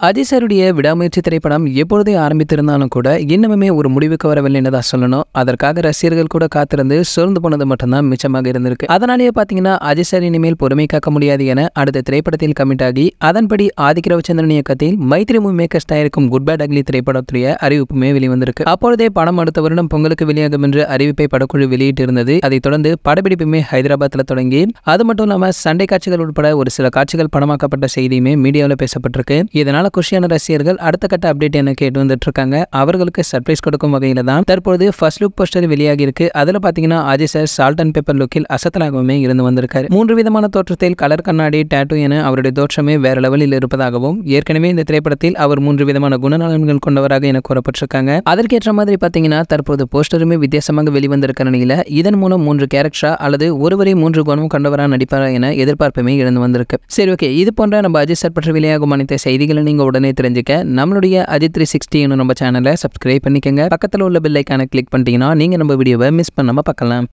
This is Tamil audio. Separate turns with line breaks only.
அஜய் சாருடைய விடாமுயற்சி திரைப்படம் எப்பொழுதே ஆரம்பித்திருந்தாலும் கூட இன்னமுமே ஒரு முடிவுக்கு வரவில்லைன்னு தான் சொல்லணும். அதற்காக ரசிகர்கள் கூட காத்திருந்து சோர்ந்து போனது மட்டும்தான் மிச்சமாக இருந்திருக்கு. அதனாலேயே பார்த்தீங்கன்னா அஜய் சார் இனிமேல் பொறுமை காக்க முடியாது என அடுத்த திரைப்படத்தில் கமிட் ஆகி அதன்படி ஆதிக் ரவிச்சந்திரன் இயக்கத்தில் மைத்ரி மூவி மேக்கர்ஸ் தயாரிக்கும் குட் பேட் அக்லி திரைப்படத்துடைய அறிவிப்புமே வெளிவந்திருக்கு. அப்பொழுதே படம் அடுத்த வருடம் பொங்கலுக்கு வெளியாகும் என்று அறிவிப்பை படக்குழு வெளியிட்டிருந்தது. அதைத் தொடர்ந்து படப்பிடிப்புமே ஹைதராபாத்தில் தொடங்கி அது மட்டும் இல்லாமல் சண்டை காட்சிகள் உட்பட ஒரு சில காட்சிகள் படமாக்கப்பட்ட செய்தியுமே மீடியாவில் பேசப்பட்டிருக்கு. இதனால் குஷியான ரசிகர்கள் அடுத்த கட்ட அப்டேட் என்ன கேட்டு வந்துட்டு இருக்காங்க. அவர்களுக்கு சர்ப்ரைஸ் கொடுக்கும் வகையில தான் தற்போது ஃபர்ஸ்ட் லுக் போஸ்டர் வெளியாகி இருக்கு. அதுல பாத்தீங்கன்னா Ajay sir salt and pepper லுக்கில் அசத்தலாகவுமே இருந்து வந்திருக்காரு. 3 விதமான தோற்றத்தில் கலர் கண்ணாடி டாட்டூ என அவருடைய தோற்றமே வேற லெவலில் இருப்பதாகவும் ஏற்கனவே இந்த திரைப்படத்தில் அவர் 3 விதமான குணநலன்கள் கொண்டவராக என கூறப்பட்டிருக்காங்க. அதற்கேற்ற மாதிரி பாத்தீங்கன்னா தற்போது போஸ்டருமே வித்தியாசமாக வெளிவந்திருக்கிற நிலையில இதன் மூலம் 3 கேரக்டரா அல்லது ஒருவரை 3 குணம் கொண்டவரா நடிப்பாரா என எதிர்பார்ப்புமே இருந்து வந்திருக்கு. சரி, ஓகே, இது போன்ற நம்ம அஜய் சார் பற்றி வெளியாகும் அனைத்து செய்திகளை நீங்க உடனே தெரிஞ்சுக்க நம்மளுடைய அஜித் 360 நம்ம சேனலை சப்ஸ்கிரைப் பண்ணிக்கங்க. பக்கத்தில் உள்ள பெல் ஐகானை கிளிக் பண்ணிட்டீங்கன்னா நீங்க நம்ம வீடியோவை மிஸ் பண்ணாம பார்க்கலாம்.